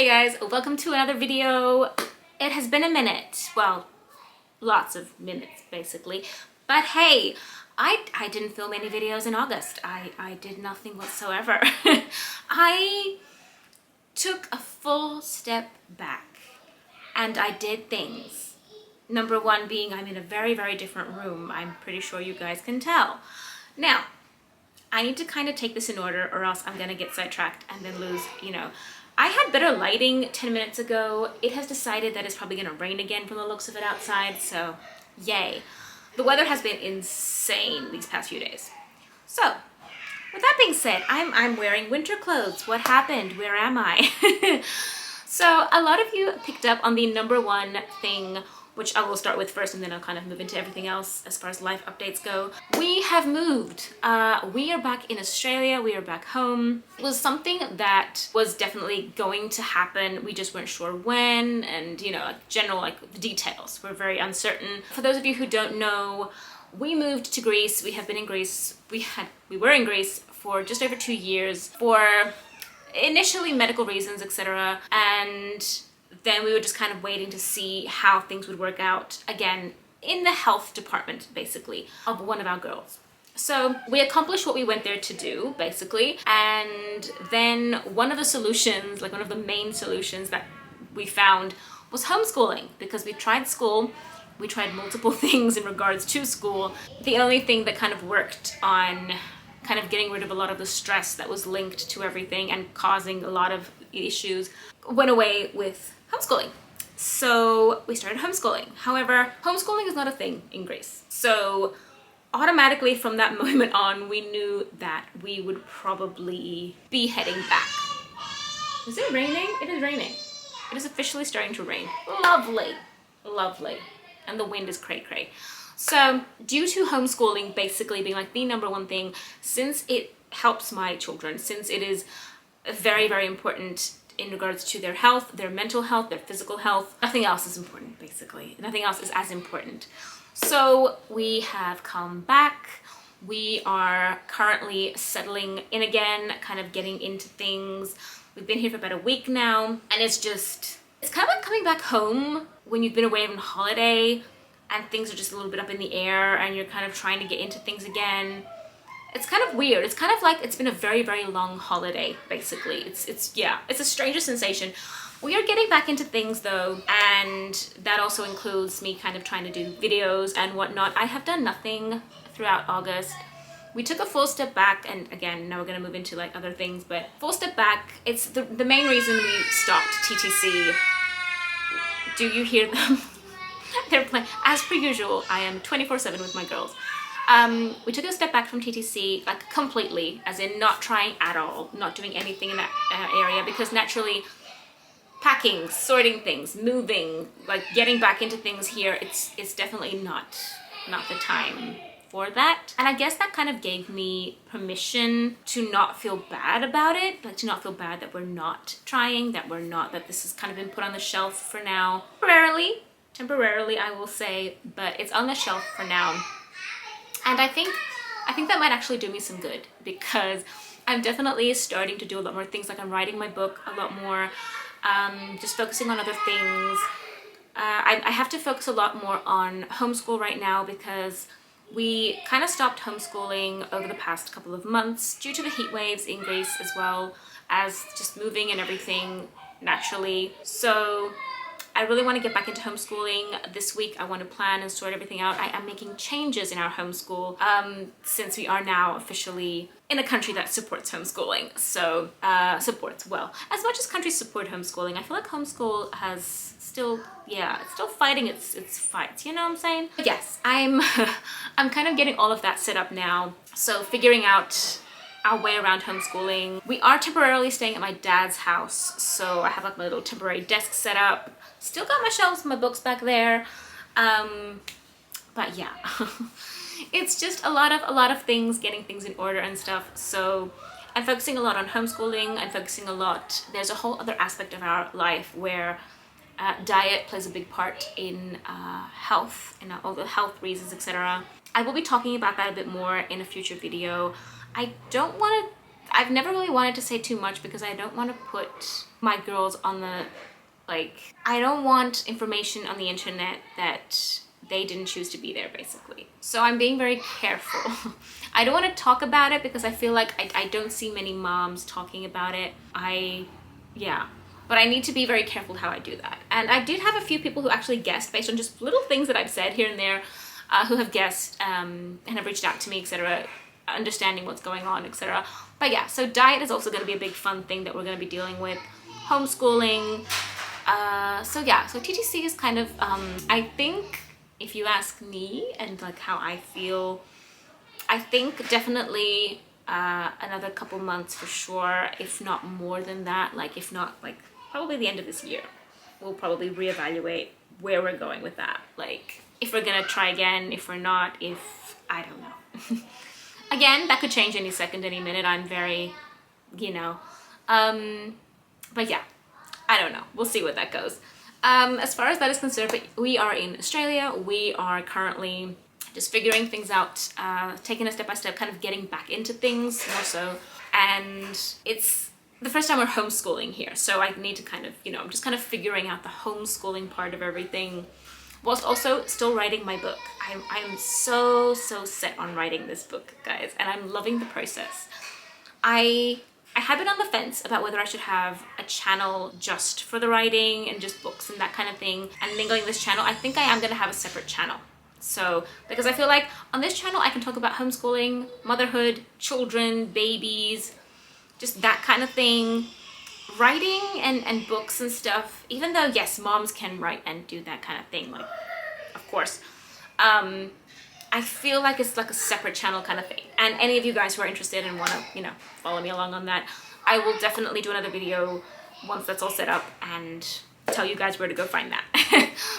Hey guys, welcome to another video. It has been a minute, well, lots of minutes basically, but hey, I didn't film any videos in August. I did nothing whatsoever. I took a full step back and I did things. Number one being I'm in a very, very different room. I'm pretty sure you guys can tell. Now, I need to kind of take this in order or else I'm gonna get sidetracked and then lose, I had better lighting 10 minutes ago. It has decided that it's probably gonna rain again from the looks of it outside, so yay. The weather has been insane these past few days. So, with that being said, I'm wearing winter clothes. What happened? Where am I? So, a lot of you picked up on the number one thing, which I will start with first and then I'll kind of move into everything else as far as life updates go. We have moved. We are back in Australia. We are back home. It was something that was definitely going to happen. We just weren't sure when, and general the details were very uncertain. For those of you who don't know, we moved to Greece. We have been in Greece. We were in Greece for just over 2 years for initially medical reasons, etc. And then we were just kind of waiting to see how things would work out, again, in the health department, basically, of one of our girls. So we accomplished what we went there to do, basically, and then one of the solutions, one of the main solutions that we found was homeschooling, because we tried school, we tried multiple things in regards to school. The only thing that kind of worked on kind of getting rid of a lot of the stress that was linked to everything and causing a lot of issues went away with homeschooling. So we started homeschooling. However, homeschooling is not a thing in Greece. So automatically from that moment on, we knew that we would probably be heading back. Is it raining? It is raining. It is officially starting to rain. Lovely, lovely. And the wind is cray cray. So due to homeschooling basically being the number one thing, since it helps my children, since it is very, very important in regards to their health, their mental health, their physical health, nothing else is important, basically. Nothing else is as important. So we have come back. We are currently settling in again, kind of getting into things. We've been here for about a week now, and it's kind of like coming back home when you've been away on holiday and things are just a little bit up in the air and you're kind of trying to get into things again. It's kind of weird. It's kind of like it's been a very, very long holiday, basically. It's a stranger sensation. We are getting back into things though, and that also includes me kind of trying to do videos and whatnot. I have done nothing throughout August. We took a full step back, and again, now we're gonna move into other things, but full step back, it's the main reason we stopped TTC. Do you hear them? They're playing, as per usual. I am 24/7 with my girls. We took a step back from TTC, completely, as in not trying at all, not doing anything in that area, because naturally packing, sorting things, moving, getting back into things here, it's definitely not the time for that. And I guess that kind of gave me permission to not feel bad about it, to not feel bad that we're not trying, that this has kind of been put on the shelf for now. Temporarily, I will say, but it's on the shelf for now. And I think that might actually do me some good, because I'm definitely starting to do a lot more things. I'm writing my book a lot more, just focusing on other things. I have to focus a lot more on homeschool right now, because we kind of stopped homeschooling over the past couple of months due to the heat waves in Greece, as well as just moving and everything naturally. So I really want to get back into homeschooling. This week I want to plan and sort everything out. I am making changes in our homeschool since we are now officially in a country that supports homeschooling. So supports, well, as much as countries support homeschooling, I feel like homeschool has still fighting its fights, you know what I'm saying? But yes, I'm kind of getting all of that set up now. So figuring out our way around homeschooling. We are temporarily staying at my dad's house, so I have my little temporary desk set up. Still got my shelves, my books back there, but yeah, it's just a lot of things, getting things in order and stuff. So I'm focusing a lot on homeschooling. I'm focusing a lot. There's a whole other aspect of our life where diet plays a big part in health, and all the health reasons, etc. I will be talking about that a bit more in a future video. I don't want to I've never really wanted to say too much because I don't want to put my girls on the, like, I don't want information on the internet that they didn't choose to be there, basically. So I'm being very careful. I don't want to talk about it because I feel like I don't see many moms talking about it. Yeah. But I need to be very careful how I do that. And I did have a few people who actually guessed based on just little things that I've said here and there, who have guessed and have reached out to me, etc., understanding what's going on, etc. But yeah, so diet is also going to be a big fun thing that we're going to be dealing with. Homeschooling. So yeah, so TTC is kind of, I think if you ask me and like how I feel, I think definitely another couple months for sure, if not more than that, like if not like probably the end of this year, we'll probably reevaluate where we're going with that. Like if we're gonna try again, if we're not, if, I don't know. Again, that could change any second, any minute. I'm very, you know, but yeah, I don't know. We'll see what that goes. As far as that is concerned, but we are in Australia. We are currently just figuring things out, taking it step by step, kind of getting back into things more so. And it's the first time we're homeschooling here. So I need to kind of, you know, I'm just kind of figuring out the homeschooling part of everything, whilst also still writing my book. I'm so set on writing this book, guys, and I'm loving the process. I have been on the fence about whether I should have a channel just for the writing and just books and that kind of thing, and then going this channel. I think I am going to have a separate channel. So, because I feel like on this channel I can talk about homeschooling, motherhood, children, babies, just that kind of thing. Writing and books and stuff, even though yes, moms can write and do that kind of thing, like, of course, I feel like it's like a separate channel kind of thing. And any of you guys who are interested and want to, you know, follow me along on that, I will definitely do another video once that's all set up and tell you guys where to go find that.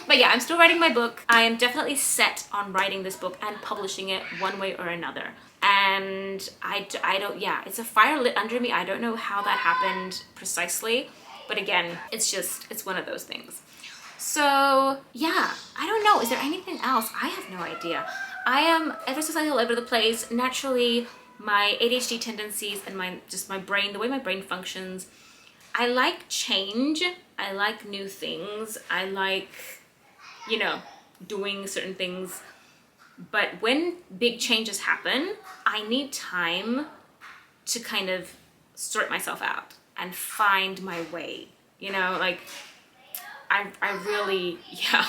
But yeah, I'm still writing my book. I am definitely set on writing this book and publishing it one way or another. And I don't, yeah, it's a fire lit under me. I don't know how that happened precisely, but again, it's one of those things. So yeah, I don't know. Is there anything else? I have no idea. I am ever so slightly all over the place. Naturally, my ADHD tendencies and my brain, the way my brain functions, I like change. I like new things. I like, you know, doing certain things. But when big changes happen, I need time to kind of sort myself out and find my way, you know, like I really, yeah.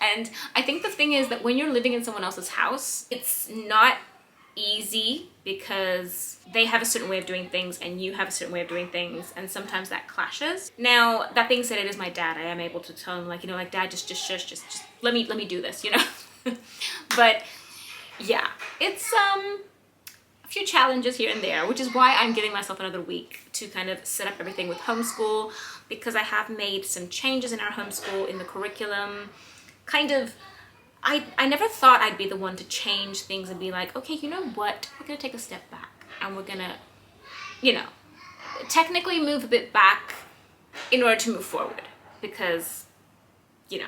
And I think the thing is that when you're living in someone else's house, it's not easy because they have a certain way of doing things and you have a certain way of doing things, and sometimes that clashes. Now, that being said, it is my dad. I am able to tell him, like, you know, like, Dad, just shush, just let me do this, you know. But yeah, it's a few challenges here and there, which is why I'm giving myself another week to kind of set up everything with homeschool, because I have made some changes in our homeschool in the curriculum. Kind of, I never thought I'd be the one to change things and be like, okay, you know what, we're gonna take a step back and we're gonna, you know, technically move a bit back in order to move forward, because, you know.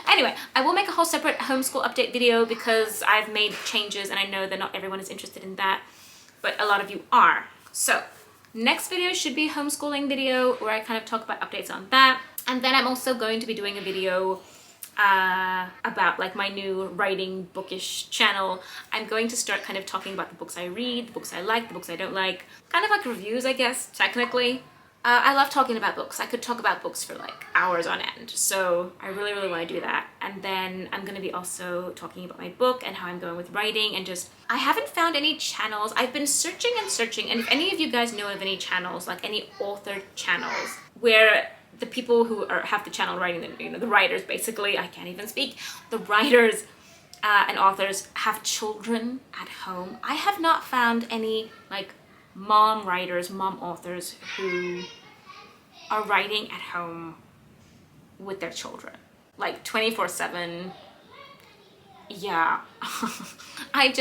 Anyway, I will make a whole separate homeschool update video because I've made changes and I know that not everyone is interested in that, but a lot of you are. So next video should be a homeschooling video where I kind of talk about updates on that. And then I'm also going to be doing a video about like my new writing bookish channel. I'm going to start kind of talking about the books I read, the books I like, the books I don't like, kind of like reviews, I guess, technically. I love talking about books. I could talk about books for like hours on end, so I really want to do that. And then I'm going to be also talking about my book and how I'm going with writing, and just, I haven't found any channels. I've been searching and searching, and if any of you guys know of any channels, like any author channels, where the people who have the channel writing, you know, the writers basically, I can't even speak, the writers and authors have children at home. I have not found any like mom writers, mom authors who are writing at home with their children, like 24/7. Yeah. I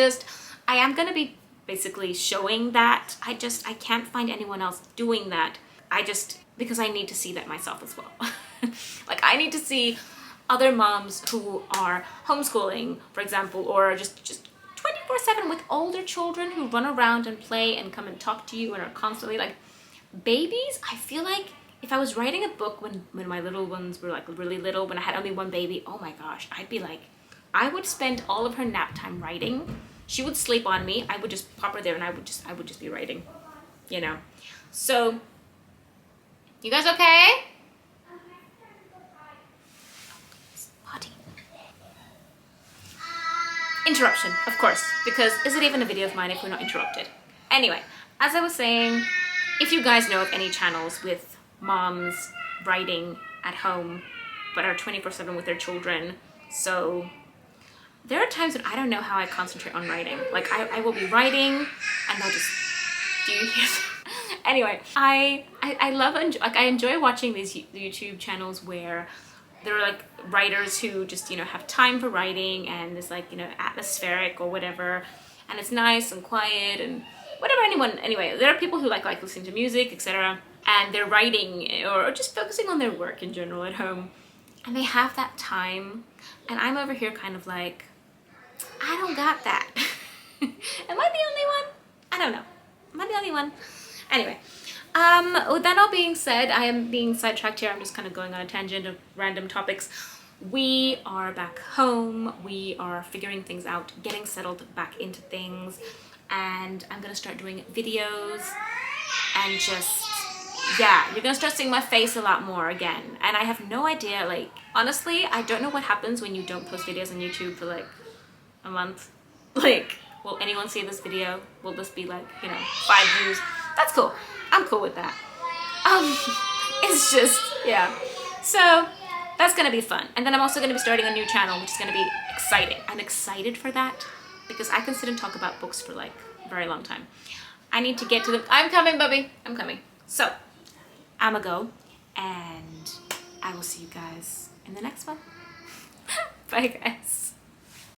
am gonna be basically showing that. I can't find anyone else doing that. Because I need to see that myself as well. Like, I need to see other moms who are homeschooling, for example, or just 24/7 with older children who run around and play and come and talk to you and are constantly like babies. I feel like if I was writing a book when my little ones were like really little, when I had only one baby, oh my gosh, I'd be like, I would spend all of her nap time writing. She would sleep on me. I would just pop her there and I would just be writing, you know. So, you guys okay? Potty. Interruption, of course, because is it even a video of mine if we're not interrupted? Anyway, as I was saying, if you guys know of any channels with moms writing at home but are 24/7 with their children, so there are times when I don't know how I concentrate on writing. Like I will be writing and they'll just, do you hear that? Anyway, I love, like I enjoy watching these YouTube channels where there are like writers who just, you know, have time for writing and it's like, you know, atmospheric or whatever, and it's nice and quiet and whatever. Anyway, there are people who like listening to music, etc., and they're writing or just focusing on their work in general at home, and they have that time, and I'm over here kind of like, I don't got that. Am I the only one? I don't know. Am I the only one? Anyway, with that all being said, I am being sidetracked here. I'm just kind of going on a tangent of random topics. We are back home. We are figuring things out, getting settled back into things, and I'm gonna start doing videos and just, yeah, you're gonna start seeing my face a lot more again. And I have no idea, like, honestly, I don't know what happens when you don't post videos on YouTube for like a month. Like, will anyone see this video? Will this be like, you know, 5 views? That's cool. I'm cool with that. It's just, yeah. So that's gonna be fun. And then I'm also gonna be starting a new channel, which is gonna be exciting. I'm excited for that because I can sit and talk about books for like a very long time. I need to get to the, I'm coming, Bubby. I'm coming. So I'ma go and I will see you guys in the next one. Bye guys.